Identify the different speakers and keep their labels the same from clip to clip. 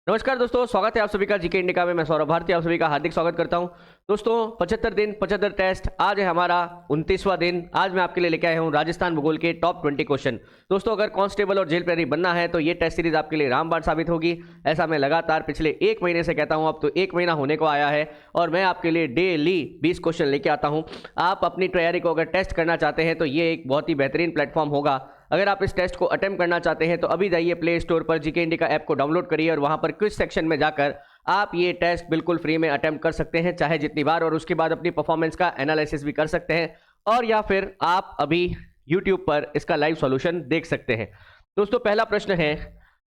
Speaker 1: नमस्कार दोस्तों, स्वागत है आप सभी का जीके इंडिया में। मैं सौरभ भारती आप सभी का हार्दिक स्वागत करता हूं। दोस्तों 75 दिन 75 टेस्ट, आज है हमारा 29वां दिन। आज मैं आपके लिए लेके आया हूं राजस्थान भूगोल के टॉप 20 क्वेश्चन। दोस्तों अगर कांस्टेबल और जेल प्रहरी बनना है तो ये टेस्ट सीरीज आपके लिए रामबाण साबित होगी। ऐसा मैं लगातार पिछले एक महीने से कहता हूँ, अब तो एक महीना होने को आया है और मैं आपके लिए डेली 20 क्वेश्चन लेके आता हूँ। आप अपनी तैयारी को अगर टेस्ट करना चाहते हैं तो ये एक बहुत ही बेहतरीन प्लेटफॉर्म होगा। अगर आप इस टेस्ट को अटेम्प्ट करना चाहते हैं तो अभी जाइए प्ले स्टोर पर, जीके इंडिया ऐप को डाउनलोड करिए और वहां पर क्विज सेक्शन में जाकर आप ये टेस्ट बिल्कुल फ्री में अटेम्प्ट कर सकते हैं, चाहे जितनी बार, और उसके बाद अपनी परफॉर्मेंस का एनालिसिस भी कर सकते हैं। और या फिर आप अभी यूट्यूब पर इसका लाइव सॉल्यूशन देख सकते हैं। दोस्तों पहला प्रश्न है,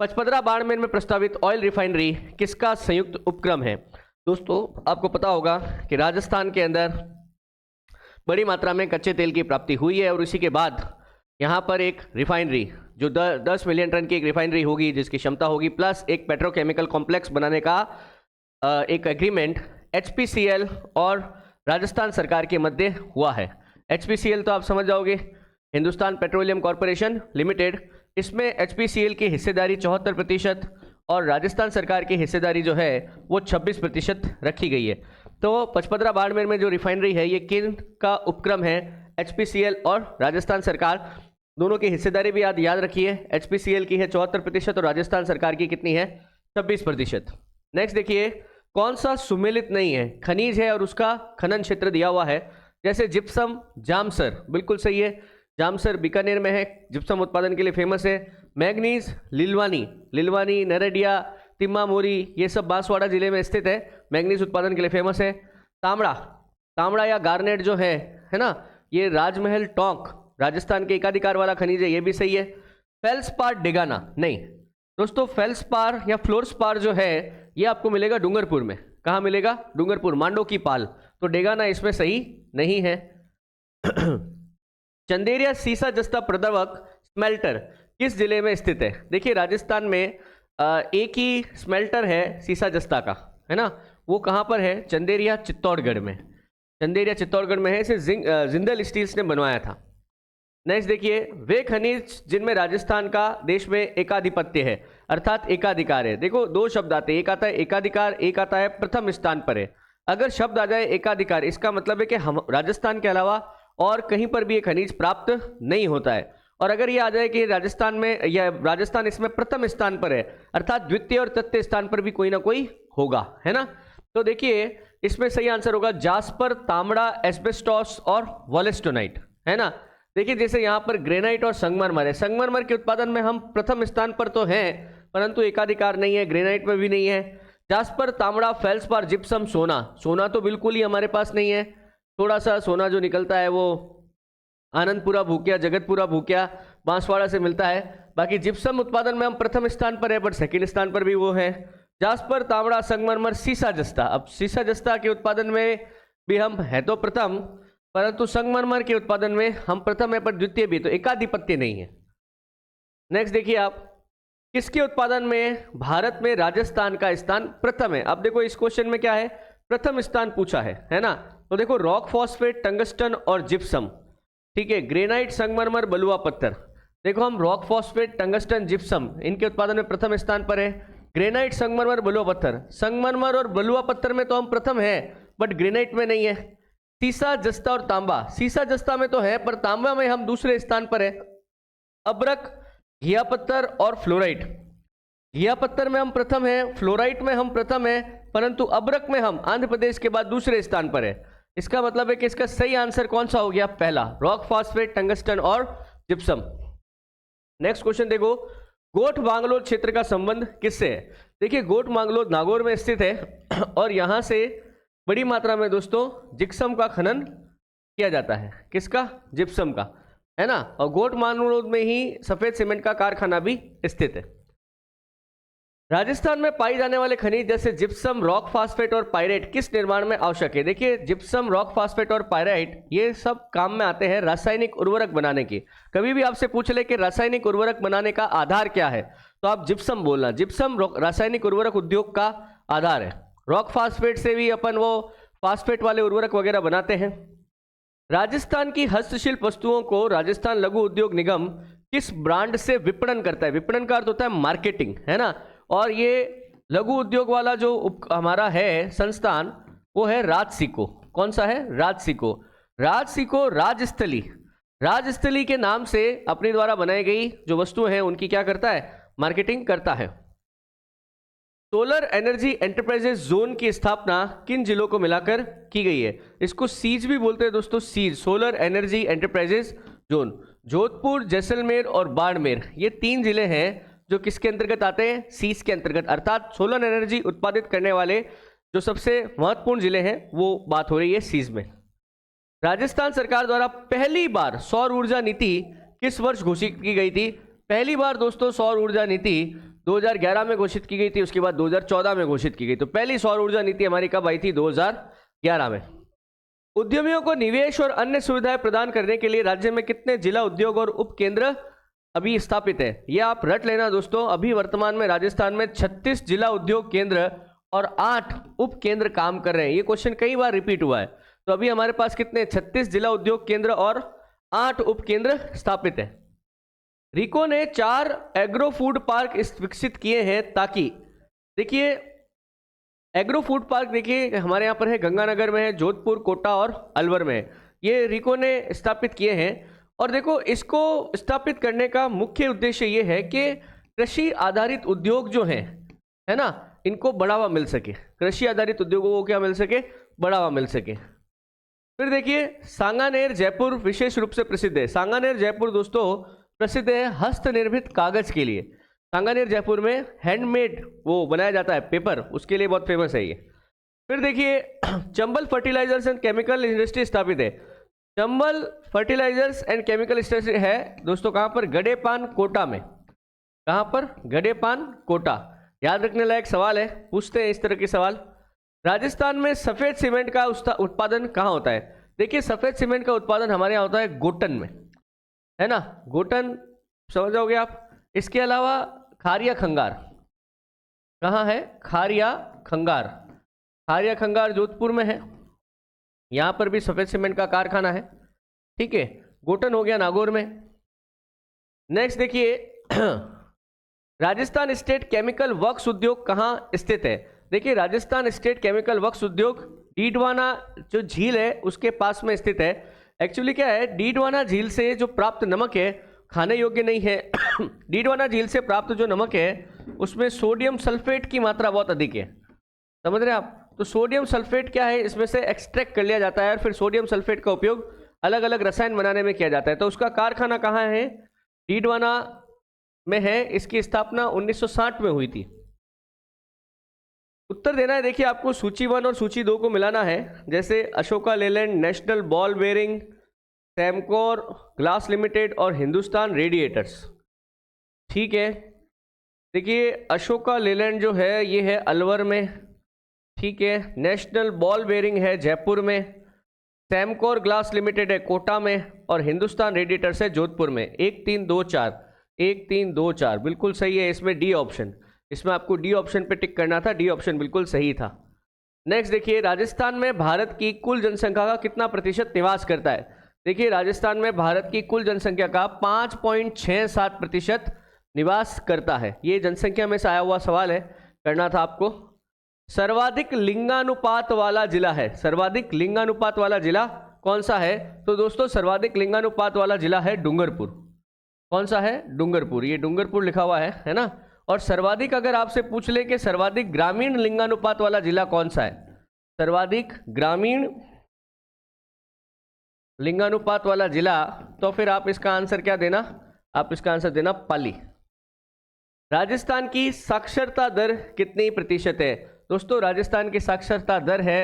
Speaker 1: पचपदरा बाड़मेर में प्रस्तावित ऑयल रिफाइनरी किसका संयुक्त उपक्रम है? दोस्तों आपको पता होगा कि राजस्थान के अंदर बड़ी मात्रा में कच्चे तेल की प्राप्ति हुई है और इसी के बाद यहाँ पर एक रिफाइनरी जो 10 मिलियन टन की एक रिफाइनरी होगी, जिसकी क्षमता होगी, प्लस एक पेट्रोकेमिकल कॉम्प्लेक्स बनाने का एक एग्रीमेंट HPCL और राजस्थान सरकार के मध्य हुआ है। HPCL तो आप समझ जाओगे, हिंदुस्तान पेट्रोलियम कॉरपोरेशन लिमिटेड। इसमें HPCL की हिस्सेदारी 74% और राजस्थान सरकार की हिस्सेदारी जो है वो 26% रखी गई है। तो पचपदरा बाड़मेर में जो रिफाइनरी है ये किन का उपक्रम है? HPCL और राजस्थान सरकार दोनों की हिस्सेदारी भी याद रखिए। HPCL की है 74% और राजस्थान सरकार की कितनी है? 26%। नेक्स्ट देखिए, कौन सा सुमेलित नहीं है? खनिज है और उसका खनन क्षेत्र दिया हुआ है, जैसे जिप्सम, जामसर, बिल्कुल सही है। जामसर बीकानेर में है, जिप्सम उत्पादन के लिए फेमस है। मैग्नीज, लिलवानी, नरेडिया, तिम्मामोरी, ये सब बांसवाड़ा जिले में स्थित है, मैग्नीज उत्पादन के लिए फेमस है। तांबड़ा या गार्नेट जो है ना, ये राजमहल टोंक राजस्थान के एकाधिकार वाला खनिज है, ये भी सही है। फेल्सपार डेगाना नहीं दोस्तों, फेल्सपार या फ्लोरस्पार जो है ये आपको मिलेगा डूंगरपुर में। कहाँ मिलेगा? डूंगरपुर, मांडो की पाल। तो डेगाना इसमें सही नहीं है। चंदेरिया सीसा जस्ता प्रद्रवक स्मेल्टर किस जिले में स्थित है? देखिए राजस्थान में एक ही स्मेल्टर है सीसा जस्ता का, है ना, वो कहाँ पर है? चंदेरिया चित्तौड़गढ़ में। चंदेरिया चित्तौड़गढ़ में है, इसे जिंदल स्टील्स ने बनवाया था। नेक्स्ट देखिए, वे खनिज जिनमें राजस्थान का देश में एकाधिपत्य है अर्थात एकाधिकार है। देखो दो शब्द आते हैं, एक आता है एकाधिकार, एक आता है प्रथम स्थान पर है। अगर शब्द आ जाए एकाधिकार, इसका मतलब है कि हम राजस्थान के अलावा और कहीं पर भी ये खनिज प्राप्त नहीं होता है। और अगर ये आ जाए कि राजस्थान में या राजस्थान इसमें प्रथम स्थान पर है अर्थात द्वितीय और तृतीय स्थान पर भी कोई ना कोई होगा, है ना। तो देखिए इसमें सही आंसर होगा जास्पर, तांबड़ा, एस्बेस्टॉस और वोलेस्टोनाइट, है ना। देखिए जैसे यहाँ पर ग्रेनाइट और संगमरमर है, संगमरमर के उत्पादन में हम प्रथम स्थान पर तो हैं परंतु एकाधिकार नहीं है, ग्रेनाइट में भी नहीं है। जास्पर, तांबड़ा, फेल्सपार, जिप्सम, सोना तो बिल्कुल ही हमारे पास नहीं है। थोड़ा सा सोना जो निकलता है वो आनंदपुरा भूकिया, जगतपुरा भूकिया, बांसवाड़ा से मिलता है। बाकी जिप्सम उत्पादन में हम प्रथम स्थान पर है पर सेकंड स्थान पर भी वो है। जास्पर, तांबड़ा, संगमरमर, सीसा जस्ता, अब सीसा जस्ता के उत्पादन में भी हम है तो प्रथम, परंतु संगमरमर के उत्पादन में हम प्रथम है पर द्वितीय भी, तो एकाधिपत्य नहीं है। नेक्स्ट देखिए आप, किसके उत्पादन में भारत में राजस्थान का स्थान प्रथम है? अब देखो इस क्वेश्चन में क्या है, प्रथम स्थान पूछा है ना। तो देखो रॉक फॉस्फेट, टंगस्टन और जिप्सम, ठीक है, ग्रेनाइट, संगमरमर, बलुआ पत्थर। देखो हम रॉक फॉस्फेट, टंगस्टन, जिप्सम इनके उत्पादन में प्रथम स्थान पर है। ग्रेनाइट, संगमरमर, बलुआ पत्थर, संगमरमर और बलुआ पत्थर में तो हम प्रथम है बट ग्रेनाइट में नहीं है। सीसा जस्ता और तांबा, सीसा जस्ता में तो है पर तांबा में हम दूसरे स्थान पर है। अब्रक, घिया पत्थर और फ्लोराइट, घिया पत्थर में हम प्रथम है, फ्लोराइट में हम प्रथम है, परंतु अब्रक में हम आंध्र प्रदेश के बाद दूसरे स्थान पर है। इसका मतलब है कि इसका सही आंसर कौन सा हो गया? पहला, रॉक फॉस्फेट, टंगस्टन और जिप्सम। नेक्स्ट क्वेश्चन देखो, गोठ बांगलोर क्षेत्र का संबंध किससे है? देखिए गोठ बांगलोर नागौर में स्थित है और यहां से बड़ी मात्रा में दोस्तों जिप्सम का खनन किया जाता है। किसका? जिप्सम का, है ना। और गोठ बांगलोर में ही सफेद सीमेंट का कारखाना भी स्थित है। राजस्थान में पाई जाने वाले खनिज जैसे जिप्सम, रॉक फास्फेट और पायरेट किस निर्माण में आवश्यक है? देखिए जिप्सम, रॉक फास्फेट और पायरेट ये सब काम में आते हैं रासायनिक उर्वरक बनाने की। कभी भी आपसे पूछ ले कि रासायनिक उर्वरक बनाने का आधार क्या है तो आप जिप्सम बोलना। जिप्सम रासायनिक उर्वरक उद्योग का आधार है। रॉक फास्फेट से भी अपन वो फास्फेट वाले उर्वरक वगैरह बनाते हैं। राजस्थान की हस्तशिल्प वस्तुओं को राजस्थान लघु उद्योग निगम किस ब्रांड से विपणन करता है? विपणन का अर्थ होता है मार्केटिंग, है ना। और ये लघु उद्योग वाला जो हमारा है संस्थान वो है राजसिको। कौन सा है? राजसिको। राजसिको राजस्थली, राजस्थली के नाम से अपने द्वारा बनाई गई जो वस्तुएं हैं उनकी क्या करता है? मार्केटिंग करता है। सोलर एनर्जी एंटरप्राइजेस जोन की स्थापना किन जिलों को मिलाकर की गई है? इसको सीज भी बोलते हैं दोस्तों, सीज, solar energy enterprises zone. Jodhpur, Jaisalmer और बाड़मेर, ये 3 जिले हैं जो किसके अंतर्गत आते हैं? सीज के अंतर्गत, अर्थात सोलर एनर्जी उत्पादित करने वाले जो सबसे महत्वपूर्ण जिले हैं वो बात हो रही है सीज में। राजस्थान सरकार द्वारा पहली बार सौर ऊर्जा नीति किस वर्ष घोषित की गई थी? पहली बार दोस्तों सौर ऊर्जा नीति 2011 में घोषित की गई थी, उसके बाद 2014 में घोषित की गई। तो पहली सौर ऊर्जा नीति हमारी कब आई थी? 2011 में। उद्यमियों को निवेश और अन्य सुविधाएं प्रदान करने के लिए राज्य में कितने जिला उद्योग और उप केंद्र अभी स्थापित है? ये आप रट लेना दोस्तों। अभी वर्तमान में राजस्थान में 36 जिला उद्योग केंद्र और 8 उप केंद्र काम कर रहे हैं। ये क्वेश्चन कई बार रिपीट हुआ है। तो अभी हमारे पास कितने? 36 जिला उद्योग केंद्र और 8 उप केंद्र स्थापित है। रिको ने 4 एग्रो फूड पार्क विकसित किए हैं ताकि, देखिए एग्रो फूड पार्क देखिए हमारे यहाँ पर है, गंगानगर में है, जोधपुर, कोटा और अलवर में है। ये रिको ने स्थापित किए हैं। और देखो इसको स्थापित करने का मुख्य उद्देश्य ये है कि कृषि आधारित उद्योग जो हैं, है ना, इनको बढ़ावा मिल सके। कृषि आधारित उद्योगों को क्या मिल सके? बढ़ावा मिल सके। फिर देखिए सांगानेर जयपुर विशेष रूप से प्रसिद्ध है। सांगानेर जयपुर दोस्तों प्रसिद्ध है हस्तनिर्मित कागज के लिए। सांगानेर जयपुर में हैंडमेड वो बनाया जाता है पेपर, उसके लिए बहुत फेमस है ये। फिर देखिए Chambal fertilisers and chemical industry स्थापित है। Chambal fertilisers and chemical industry है दोस्तों कहाँ पर? गडेपान, कोटा में। कहाँ पर? गडेपान, कोटा। याद रखने लायक सवाल है, पूछते हैं इस तरह के सवाल। राजस्थान में सफेद सीमेंट का उत्पादन कहाँ होता है? देखिए सफेद सीमेंट का उत्पादन हमारे यहाँ होता है गोटन में, है ना, गोटन समझ जाओगे आप। इसके अलावा खारिया खंगार कहाँ है? खारिया खंगार, खारिया खंगार जोधपुर में है। यहाँ पर भी सफेद सीमेंट का कारखाना है, ठीक है। गोटन हो गया नागौर में। नेक्स्ट देखिए राजस्थान स्टेट केमिकल वर्क्स उद्योग कहाँ स्थित है? देखिए राजस्थान स्टेट केमिकल वर्क्स उद्योग डीडवाना जो झील है उसके पास में स्थित है। एक्चुअली क्या है, डीडवाना झील से जो प्राप्त नमक है खाने योग्य नहीं है। डीडवाना झील से प्राप्त जो नमक है उसमें सोडियम सल्फेट की मात्रा बहुत अधिक है, समझ रहे हैं आप। तो सोडियम सल्फेट क्या है, इसमें से एक्सट्रैक्ट कर लिया जाता है और फिर सोडियम सल्फेट का उपयोग अलग अलग रसायन बनाने में किया जाता है। तो उसका कारखाना कहाँ है? डीडवाना में है। इसकी स्थापना 1960 में हुई थी। उत्तर देना है, देखिए आपको सूची 1 और सूची 2 को मिलाना है। जैसे Ashoka Leyland, National Ball Bearing, Samcor Glass Limited और हिंदुस्तान रेडिएटर्स, ठीक है। देखिए अशोका लेलैंड जो है ये है अलवर में, ठीक है। नेशनल बॉल बेयरिंग है जयपुर में, सैमकोर ग्लास लिमिटेड है कोटा में और हिंदुस्तान रेडिएटर्स है जोधपुर में। 1 3 2 4, 1 3 2 4 बिल्कुल सही है। इसमें डी ऑप्शन, इसमें आपको डी ऑप्शन पे टिक करना था, डी ऑप्शन बिल्कुल सही था। नेक्स्ट देखिए राजस्थान में भारत की कुल जनसंख्या का कितना प्रतिशत निवास करता है? देखिए राजस्थान में भारत की कुल जनसंख्या का 5.67% निवास करता है। ये जनसंख्या में से आया हुआ सवाल है, करना था आपको। सर्वाधिक लिंगानुपात वाला जिला है, सर्वाधिक लिंगानुपात वाला जिला कौन सा है? तो दोस्तों सर्वाधिक लिंगानुपात वाला जिला है डूंगरपुर। कौन सा है? डूंगरपुर। ये डूंगरपुर लिखा हुआ है ना। और सर्वाधिक अगर आपसे पूछ ले कि सर्वाधिक ग्रामीण लिंगानुपात वाला जिला कौन सा है, सर्वाधिक ग्रामीण लिंगानुपात वाला जिला, तो फिर आप इसका आंसर क्या देना? आप इसका आंसर देना पाली। राजस्थान की साक्षरता दर कितनी प्रतिशत है? दोस्तों राजस्थान की साक्षरता दर है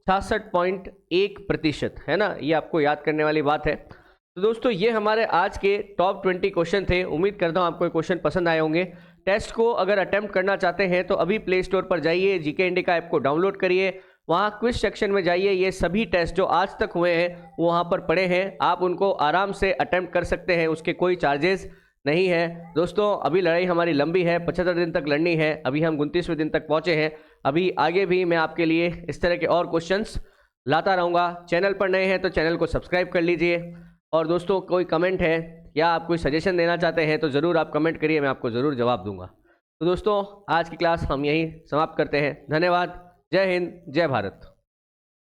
Speaker 1: 66.1%, है ना। ये आपको याद करने वाली बात है। तो दोस्तों ये हमारे आज के टॉप 20 क्वेश्चन थे। उम्मीद करता हूँ आपको ये क्वेश्चन पसंद आए होंगे। टेस्ट को अगर अटेम्प्ट करना चाहते हैं तो अभी प्ले स्टोर पर जाइए, जीके इंडिका ऐप को डाउनलोड करिए, वहाँ क्विज सेक्शन में जाइए। ये सभी टेस्ट जो आज तक हुए हैं वो वहाँ पर पड़े हैं, आप उनको आराम से अटेम्प्ट कर सकते हैं, उसके कोई चार्जेस नहीं है। दोस्तों अभी लड़ाई हमारी लंबी है, 75 दिन तक लड़नी है। अभी हम 29वें दिन तक पहुँचे हैं। अभी आगे भी मैं आपके लिए इस तरह के और क्वेश्चंस लाता रहूँगा। चैनल पर नए हैं तो चैनल को सब्सक्राइब कर लीजिए। और दोस्तों कोई कमेंट है या आप कोई सजेशन देना चाहते हैं तो ज़रूर आप कमेंट करिए, मैं आपको ज़रूर जवाब दूंगा। तो दोस्तों आज की क्लास हम यहीं समाप्त करते हैं। धन्यवाद। जय हिंद, जय भारत।